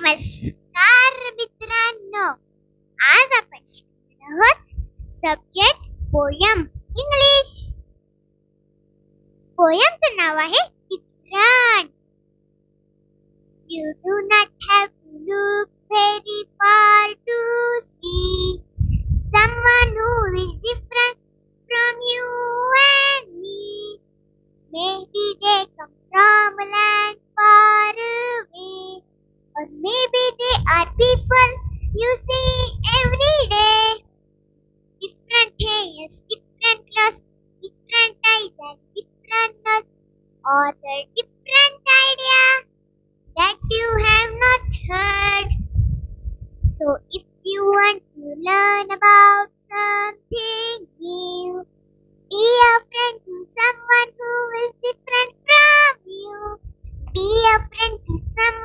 नमस्कार मित्रांनो, आज आपण शिकणार आहोत सब्जेक्ट पोयम इंग्लिश. पोयमचं नाव आहे different. You do not have to look very far to see someone who is different from you and me. Maybe they come from a land far away, or maybe they are people you see every day. Different hairs, different clothes, different eyes and different nose, or the different idea that you have not heard. So if you want to learn about something new, be a friend to someone who is different from you. Be a friend to someone